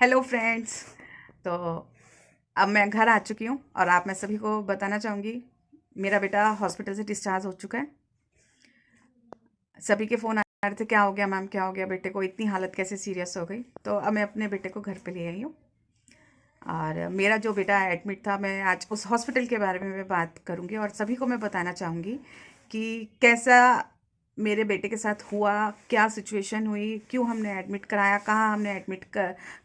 Hello friends. तो अब मैं घर आ चुकी हूँ और आप मैं सभी को बताना चाहूँगी, मेरा बेटा हॉस्पिटल से डिस्चार्ज हो चुका है। सभी के फ़ोन आ रहे थे, क्या हो गया मैम, क्या हो गया बेटे को, इतनी हालत कैसे सीरियस हो गई। तो अब मैं अपने बेटे को घर पे ले आई हूँ और मेरा जो बेटा एडमिट था, मैं आज उस हॉस्पिटल के बारे में मैं बात करूँगी और सभी को मैं बताना चाहूँगी कि कैसा मेरे बेटे के साथ हुआ, क्या सिचुएशन हुई, क्यों हमने एडमिट कराया, कहाँ हमने एडमिट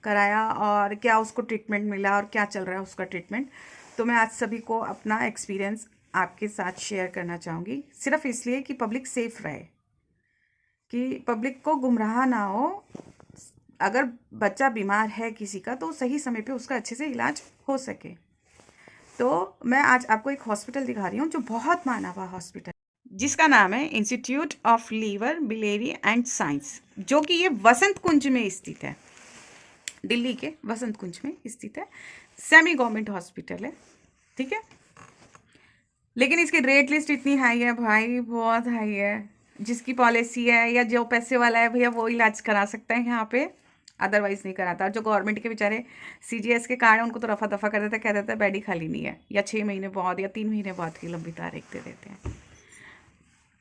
कराया और क्या उसको ट्रीटमेंट मिला और क्या चल रहा है उसका ट्रीटमेंट। तो मैं आज सभी को अपना एक्सपीरियंस आपके साथ शेयर करना चाहूँगी, सिर्फ इसलिए कि पब्लिक सेफ़ रहे, कि पब्लिक को गुमराह ना हो। अगर बच्चा बीमार है किसी का तो सही समय पे उसका अच्छे से इलाज हो सके। तो मैं आज आपको एक हॉस्पिटल दिखा रही हूँ जो बहुत माना हुआ हॉस्पिटल, जिसका नाम है institute of liver biliary and science, जो कि ये वसंत कुंज में स्थित है, दिल्ली के वसंत कुंज में स्थित है। सेमी गवर्नमेंट हॉस्पिटल है, ठीक है। लेकिन इसकी रेट लिस्ट इतनी हाई है भाई, बहुत हाई है। जिसकी पॉलिसी है या जो पैसे वाला है भैया वो इलाज करा सकता है यहाँ पे, अदरवाइज नहीं कराता। जो गवर्नमेंट के बेचारे सीजीएस के कार्ड है उनको तो रफा दफा कर देता है, कह देता है बेड ही खाली नहीं है, या 6 महीने बाद या 3 महीने बाद की लंबी तारीख दे देते हैं।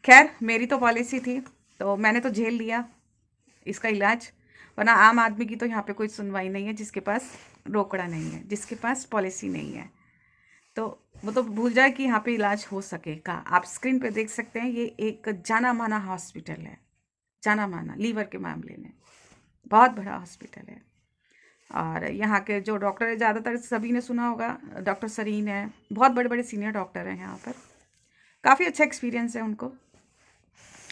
खैर मेरी तो पॉलिसी थी तो मैंने तो झेल लिया इसका इलाज, वरना आम आदमी की तो यहाँ पे कोई सुनवाई नहीं है, जिसके पास रोकड़ा नहीं है, जिसके पास पॉलिसी नहीं है। तो वो तो भूल जाए कि यहाँ पे इलाज हो सकेगा। आप स्क्रीन पे देख सकते हैं, ये एक जाना माना हॉस्पिटल है, जाना माना लीवर के मामले में बहुत बड़ा हॉस्पिटल है। और यहाँ के जो डॉक्टर है, ज़्यादातर सभी ने सुना होगा, डॉक्टर सरीन है, बहुत बड़े बड़े सीनियर डॉक्टर हैं यहाँ पर, काफ़ी अच्छा एक्सपीरियंस है उनको।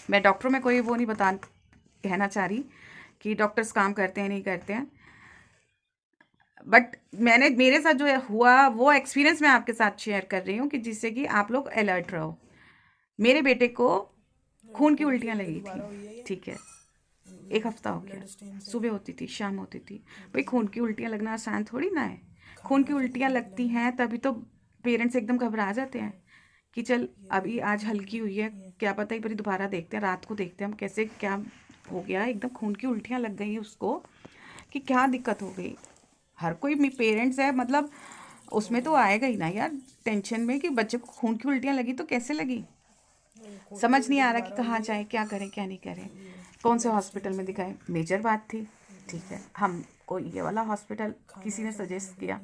मैं डॉक्टरों में कोई वो नहीं कहना चाह रही कि डॉक्टर्स काम करते हैं नहीं करते हैं, बट मैंने मेरे साथ जो हुआ वो एक्सपीरियंस मैं आपके साथ शेयर कर रही हूँ कि जिससे कि आप लोग अलर्ट रहो। मेरे बेटे को खून की उल्टियाँ लगी थी, ठीक है, 1 हफ्ता हो गया। सुबह होती थी, शाम होती थी। भाई खून की उल्टियाँ लगना आसान थोड़ी ना है। खून की उल्टियाँ लगती हैं तभी तो पेरेंट्स एकदम घबरा जाते हैं कि चल अभी आज हल्की हुई है, क्या पता ही पर दोबारा देखते हैं, रात को देखते हैं हम कैसे क्या हो गया, एकदम खून की उल्टियाँ लग गई उसको, कि क्या दिक्कत हो गई। हर कोई पेरेंट्स है, मतलब उसमें तो आएगा ही ना यार, टेंशन में कि बच्चे को खून की उल्टियाँ लगी तो कैसे लगी। समझ नहीं आ रहा कि कहाँ जाए, क्या करें क्या नहीं करें, कौन से हॉस्पिटल में दिखाएं। मेजर बात थी, ठीक है, हमको ये वाला हॉस्पिटल किसी ने सजेस्ट किया,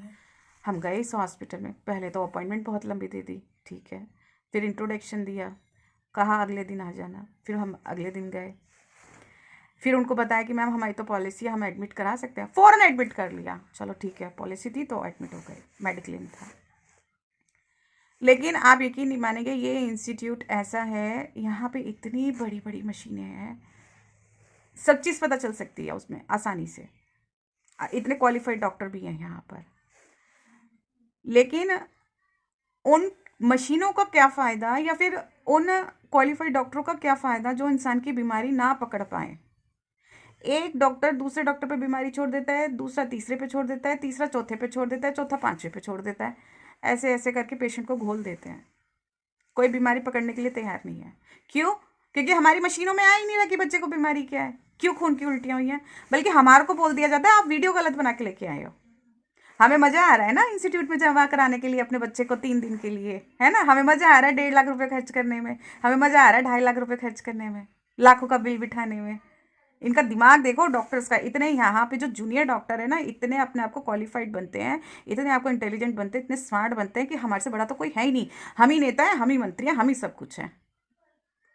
हम गए इस हॉस्पिटल में। पहले तो अपॉइंटमेंट बहुत लंबी दे दी, ठीक है, फिर इंट्रोडक्शन दिया, कहा अगले दिन आ जाना, फिर हम अगले दिन गए, फिर उनको बताया कि मैम हमारी तो पॉलिसी है, हम एडमिट करा सकते हैं। फ़ौरन एडमिट कर लिया, चलो ठीक है, पॉलिसी थी तो एडमिट हो गए, मेडिक्लेम था। लेकिन आप यकीन नहीं मानेंगे, ये इंस्टीट्यूट ऐसा है, यहाँ पे इतनी बड़ी बड़ी मशीनें हैं, सब चीज़ पता चल सकती है उसमें आसानी से। इतने क्वालिफाइड डॉक्टर भी हैं यहाँ पर। लेकिन उन मशीनों का क्या फ़ायदा, या फिर उन क्वालिफाइड डॉक्टरों का क्या फ़ायदा जो इंसान की बीमारी ना पकड़ पाए। एक डॉक्टर दूसरे डॉक्टर पे बीमारी छोड़ देता है, दूसरा तीसरे पे छोड़ देता है, तीसरा चौथे पे छोड़ देता है, चौथा पांचवें पे छोड़ देता है। ऐसे ऐसे करके पेशेंट को घोल देते हैं, कोई बीमारी पकड़ने के लिए तैयार नहीं है। क्यों? क्योंकि हमारी मशीनों में आ ही नहीं रहा कि बच्चे को बीमारी क्या है, क्यों खून की उल्टियाँ हुई हैं। बल्कि हमारे को बोल दिया जाता है आप वीडियो गलत बना के लेके आए हो। हमें मज़ा आ रहा है ना इंस्टीट्यूट में जमा कराने के लिए अपने बच्चे को 3 दिन के लिए, है ना, हमें मज़ा आ रहा है 1.5 लाख रुपए खर्च करने में, हमें मज़ा आ रहा है 2.5 लाख रुपए खर्च करने में, लाखों का बिल बिठाने में। इनका दिमाग देखो डॉक्टर्स का, इतने यहाँ पे जो जूनियर डॉक्टर है ना, इतने अपने आप को क्वालिफाइड बनते हैं, इतने आपको इंटेलिजेंट बनते हैं, इतने स्मार्ट बनते हैं कि हमारे से बड़ा तो कोई है ही नहीं, हम ही नेता है, हम ही मंत्री हैं, हम ही सब कुछ है।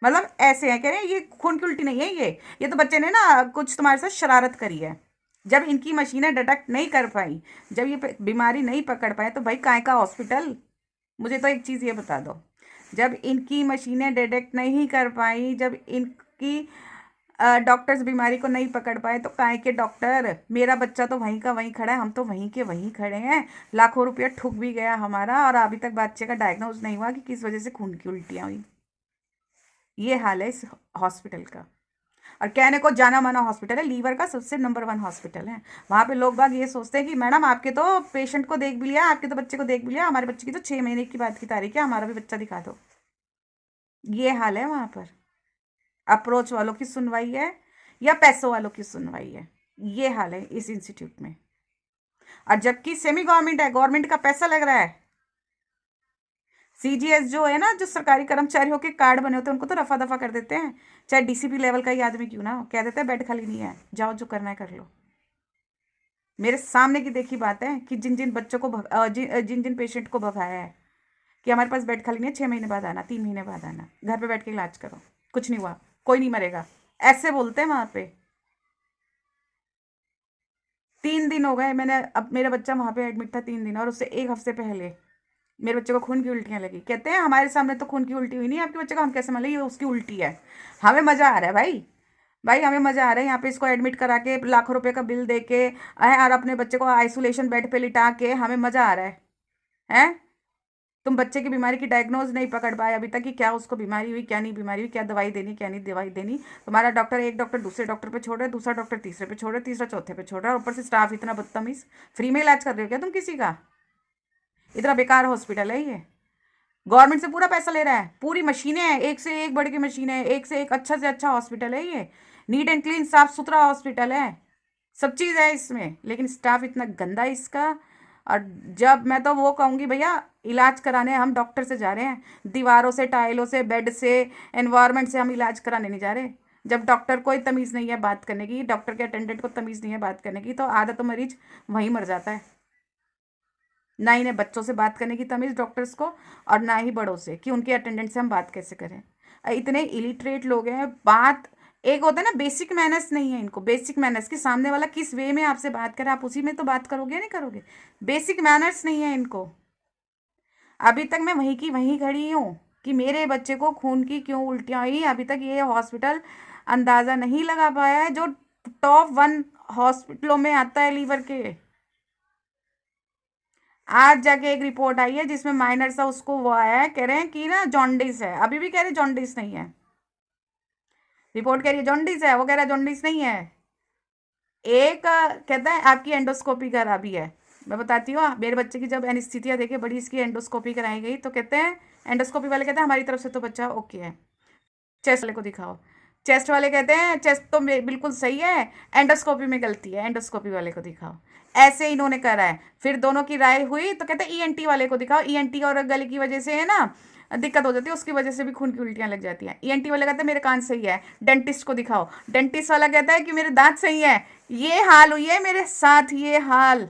मतलब ऐसे हैं, कह रहे हैं ये खून की उल्टी नहीं है, ये तो बच्चे ने ना कुछ तुम्हारे साथ शरारत करी है। जब इनकी मशीनें डिटेक्ट नहीं कर पाई, जब ये बीमारी नहीं पकड़ पाए, तो भाई काय का हॉस्पिटल। मुझे तो एक चीज़ ये बता दो, जब इनकी मशीनें डिटेक्ट नहीं कर पाई, जब इनकी डॉक्टर्स बीमारी को नहीं पकड़ पाए, तो काय के डॉक्टर। मेरा बच्चा तो वहीं का वहीं खड़ा है, हम तो वहीं के वहीं खड़े हैं, लाखों रुपया ठुक भी गया हमारा और अभी तक बच्चे का डायग्नोज नहीं हुआ कि किस वजह से खून की उल्टियाँ हुई। ये हाल है इस हॉस्पिटल का। और कहने को जाना माना हॉस्पिटल है, लीवर का सबसे नंबर 1 हॉस्पिटल है। वहाँ पे लोग बाग ये सोचते हैं कि मैडम आपके तो पेशेंट को देख भी लिया, आपके तो बच्चे को देख भी लिया, हमारे बच्चे की तो 6 महीने की बाद की तारीख है, हमारा भी बच्चा दिखा दो। ये हाल है वहाँ पर। अप्रोच वालों की सुनवाई है या पैसों वालों की सुनवाई है, ये हाल है इस इंस्टीट्यूट में। और जबकि सेमी गवर्नमेंट है, गवर्नमेंट का पैसा लग रहा है। सीजीएस जो है ना, जो सरकारी कर्मचारियों के कार्ड बने होते हैं, उनको तो रफा दफा कर देते हैं, चाहे डीसीपी लेवल का ही आदमी क्यों ना हो, कह देते हैं बेड खाली नहीं है, जाओ जो करना है कर लो। मेरे सामने की देखी बात है कि जिन जिन बच्चों को जिन जिन पेशेंट को भगाया है कि हमारे पास बेड खाली नहीं है, 6 महीने बाद आना, 3 महीने बाद आना, घर पे बैठ के इलाज करो, कुछ नहीं हुआ, कोई नहीं मरेगा, ऐसे बोलते हैं वहां पे। 3 दिन हो गए, मैंने अब मेरा बच्चा वहां पे एडमिट था 3 दिन, और उससे 1 हफ्ते पहले मेरे बच्चे को खून की उल्टियां लगी। कहते हैं हमारे सामने तो खून की उल्टी हुई नहीं, आपके बच्चे को हम कैसे मान लें, ये उसकी उल्टी है। हमें मजा आ रहा है भाई, भाई हमें मजा आ रहा है यहाँ पे इसको एडमिट करा के लाखों रुपए का बिल दे के और अपने बच्चे को आइसोलेशन बेड पे लिटा के हमें मजा आ रहा है। हैं? तुम बच्चे की बीमारी की डायग्नोज नहीं पकड़ पाए अभी तक कि क्या उसको बीमारी हुई, क्या नहीं बीमारी हुई, क्या दवाई देनी, क्या नहीं दवाई देनी। तुम्हारा डॉक्टर, एक डॉक्टर दूसरे डॉक्टर पे छोड़ रहा है, दूसरा डॉक्टर तीसरे पे छोड़ रहा है, तीसरा चौथे पे छोड़ रहा है, ऊपर से स्टाफ इतना बदतमीज। फ्री में इलाज कर रहे हो क्या तुम किसी का? इतना बेकार हॉस्पिटल है ये, गवर्नमेंट से पूरा पैसा ले रहा है, पूरी मशीनें हैं, एक से एक बढ़ के मशीनें हैं, एक से एक अच्छा से अच्छा हॉस्पिटल है ये, नीट एंड क्लीन साफ सुथरा हॉस्पिटल है, सब चीज़ है इसमें, लेकिन स्टाफ इतना गंदा है इसका। और जब मैं तो वो कहूँगी भैया, इलाज कराने हम डॉक्टर से जा रहे हैं, दीवारों से, टाइलों से, बेड से, एनवायरनमेंट से हम इलाज कराने नहीं जा रहे। जब डॉक्टर को तमीज़ नहीं है बात करने की, डॉक्टर के अटेंडेंट को तमीज़ नहीं है बात करने की, तो आधा तो मरीज वहीं मर जाता है। ना ही इन्हें बच्चों से बात करने की तमीज़ डॉक्टर्स को, और ना ही बड़ों से कि उनके अटेंडेंट से हम बात कैसे करें। इतने इलिटरेट लोग हैं, बात एक होता है ना, बेसिक मैनर्स नहीं है इनको, बेसिक मैनर्स कि सामने वाला किस वे में आपसे बात करे, आप उसी में तो बात करोगे, नहीं करोगे, बेसिक मैनर्स नहीं है इनको। अभी तक मैं वहीं की वहीं खड़ी हूँ कि मेरे बच्चे को खून की क्यों उल्टियाँ आई, अभी तक ये हॉस्पिटल अंदाज़ा नहीं लगा पाया है, जो टॉप 1 हॉस्पिटलों में आता है लीवर के। आज जाके एक रिपोर्ट आई है जिसमें माइनर सा उसको वो आया है, कह रहे हैं कि ना जॉन्डिस है, अभी भी कह रहे जॉन्डिस नहीं है, रिपोर्ट कह रही है जॉन्डिस है, वो कह रहा है जॉन्डिस नहीं है। एक कहता है आपकी एंडोस्कोपी खराबी है। मैं बताती हूँ, मेरे बच्चे की जब एनेस्थीसिया देके बड़ी इसकी एंडोस्कोपी कराई गई, तो कहते हैं, एंडोस्कोपी वाले कहते हैं हमारी तरफ से तो बच्चा ओके है, चेस्ट वाले को दिखाओ, चेस्ट वाले कहते हैं चेस्ट तो बिल्कुल सही है, एंडोस्कोपी में गलती है, एंडोस्कोपी वाले को दिखाओ। ऐसे इन्होंने करा है। फिर दोनों की राय हुई तो कहते हैं ईएनटी वाले को दिखाओ, ईएनटी और गले की वजह से है ना दिक्कत हो जाती है, उसकी वजह से भी खून की उल्टियां लग जाती हैं। ईएनटी वाला कहता है मेरे कान सही है, डेंटिस्ट को दिखाओ, डेंटिस्ट वाला कहता है कि मेरे दांत सही है। ये हाल हुई है मेरे साथ, ये हाल,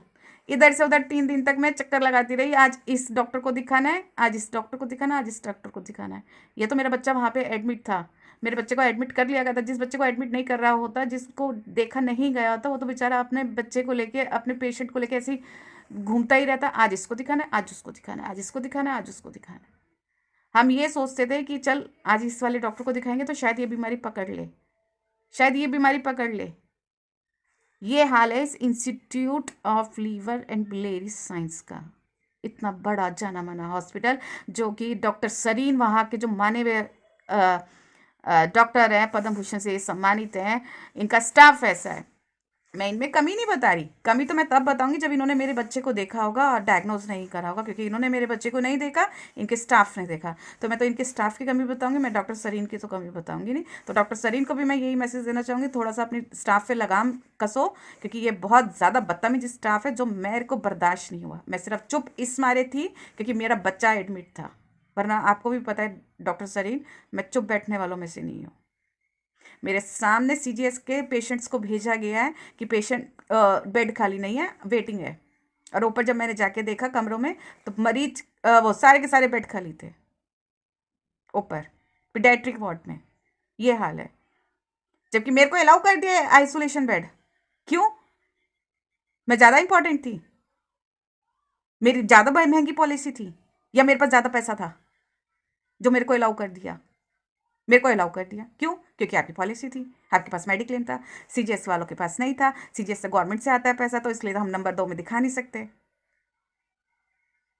इधर से उधर 3 दिन तक मैं चक्कर लगाती रही, आज इस डॉक्टर को दिखाना है, आज इस डॉक्टर को दिखाना है, आज इस डॉक्टर को दिखाना है। ये तो मेरा बच्चा वहाँ पे एडमिट था, मेरे बच्चे को एडमिट कर लिया गया था। जिस बच्चे को एडमिट नहीं कर रहा होता, जिसको देखा नहीं गया होता, वो तो बेचारा अपने बच्चे को लेके, अपने पेशेंट को लेके ऐसे ही घूमता ही रहता, आज इसको दिखाना है, आज उसको दिखाना है, आज इसको दिखाना है, आज उसको दिखाना है। हम ये सोचते थे कि चल आज इस वाले डॉक्टर को दिखाएंगे तो शायद ये बीमारी पकड़ ले, शायद ये बीमारी पकड़ ले। ये हाल है इस institute of liver and biliary science का। इतना बड़ा जाना माना हॉस्पिटल, जो कि डॉक्टर सरीन वहाँ के जो माने हुए डॉक्टर हैं, पद्म भूषण से सम्मानित हैं, इनका स्टाफ ऐसा है। मैं इनमें कमी नहीं बता रही, कमी तो मैं तब बताऊंगी जब इन्होंने मेरे बच्चे को देखा होगा और डायग्नोज नहीं करा होगा, क्योंकि इन्होंने मेरे बच्चे को नहीं देखा, इनके स्टाफ ने देखा, तो मैं तो इनके स्टाफ की कमी बताऊंगी, मैं डॉक्टर सरीन की तो कमी बताऊंगी नहीं। तो डॉक्टर सरीन को भी मैं यही मैसेज देना चाहूँगी, थोड़ा सा अपनी स्टाफ पे लगाम कसो, क्योंकि ये बहुत ज़्यादा बदतमीज स्टाफ है, जो मेरे को बर्दाश्त नहीं हुआ। मैं सिर्फ चुप इस मारे थी क्योंकि मेरा बच्चा एडमिट था, वरना आपको भी पता है डॉक्टर सरीन, मैं चुप बैठने वालों में से नहीं हूँ। मेरे सामने सीजीएस के पेशेंट्स को भेजा गया है कि पेशेंट बेड खाली नहीं है, वेटिंग है, और ऊपर जब मैंने जाके देखा कमरों में तो मरीज वो सारे के सारे बेड खाली थे ऊपर पीडियाट्रिक वार्ड में। ये हाल है, जबकि मेरे को अलाउ कर दिया है आइसोलेशन बेड। क्यों? मैं ज़्यादा इंपॉर्टेंट थी, मेरी ज़्यादा महंगी पॉलिसी थी, या मेरे पास ज़्यादा पैसा था जो मेरे को अलाउ कर दिया? मेरे को अलाउ कर दिया क्यों? क्योंकि आपकी पॉलिसी थी, आपके पास मेडिक्लेम था, सीजीएस वालों के पास नहीं था। सीजीएस से गवर्नमेंट से आता है पैसा, तो इसलिए हम नंबर 2 में दिखा नहीं सकते।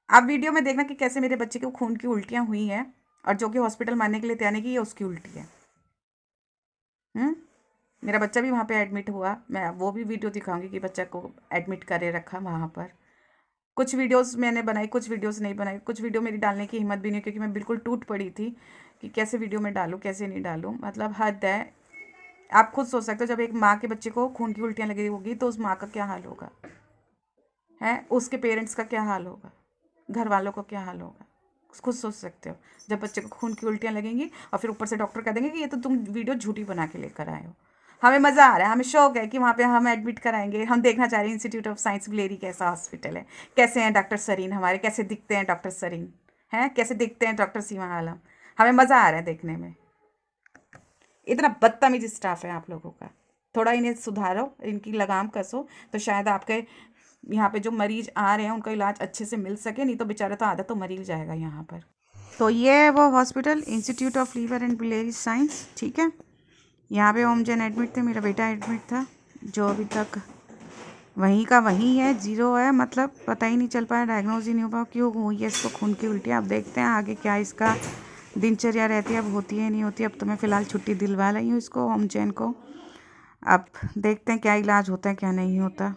आप वीडियो में देखना कि कैसे मेरे बच्चे को खून की उल्टियाँ हुई हैं, और जो कि हॉस्पिटल मारने के लिए तैयार की, ये उसकी उल्टी है। मेरा बच्चा भी वहाँ पे एडमिट हुआ, मैं वो भी वीडियो दिखाऊंगी कि बच्चा को एडमिट करे रखा वहाँ पर। कुछ वीडियोस मैंने बनाई, कुछ वीडियोस नहीं बनाई, कुछ वीडियो मेरी डालने की हिम्मत भी नहीं, क्योंकि मैं बिल्कुल टूट पड़ी थी कि कैसे वीडियो में डालूँ, कैसे नहीं डालूँ, मतलब हद है। आप खुद सोच सकते हो, जब एक माँ के बच्चे को खून की उल्टियाँ लगी होगी तो उस माँ का क्या हाल होगा। है, उसके पेरेंट्स का क्या हाल होगा, घर वालों को क्या हाल होगा, खुद सोच सकते हो। जब बच्चे को खून की उल्टियाँ लगेंगी और फिर ऊपर से डॉक्टर कह देंगे कि ये तो तुम वीडियो झूठी बना के लेकर आए हो। हमें मज़ा आ रहा है, हमें शौक है कि वहाँ पे हम एडमिट कराएंगे। हम देखना चाह रहे हैं इंस्टीट्यूट ऑफ साइंस बिलेरी कैसा हॉस्पिटल है, कैसे हैं डॉक्टर सरीन हमारे, कैसे दिखते हैं डॉक्टर सरीन, हैं कैसे दिखते हैं डॉक्टर सीमा आलम। हमें मज़ा आ रहा है देखने में। इतना बदतमीज स्टाफ है आप लोगों का। थोड़ा इन्हें सुधारो, इनकी लगाम कसो, तो शायद आपके यहाँ पे जो मरीज आ रहे हैं उनका इलाज अच्छे से मिल सके, नहीं तो बेचारा तो आधा तो मर ही जाएगा यहाँ पर। तो ये है वो hospital, institute of liver and biliary science, ठीक है। यहाँ पे ओम जैन एडमिट थे, मेरा बेटा एडमिट था, जो अभी तक वहीं का वहीं है, जीरो है, मतलब पता ही नहीं चल पाया, डायग्नोज ही नहीं हो पाया क्यों हुई है इसको खून की उल्टी। अब देखते हैं आगे क्या इसका दिनचर्या रहती है, अब होती है नहीं होती। अब तो मैं फ़िलहाल छुट्टी दिलवा रही हूँ इसको, ओम जैन को। अब देखते हैं क्या इलाज होता है क्या नहीं होता।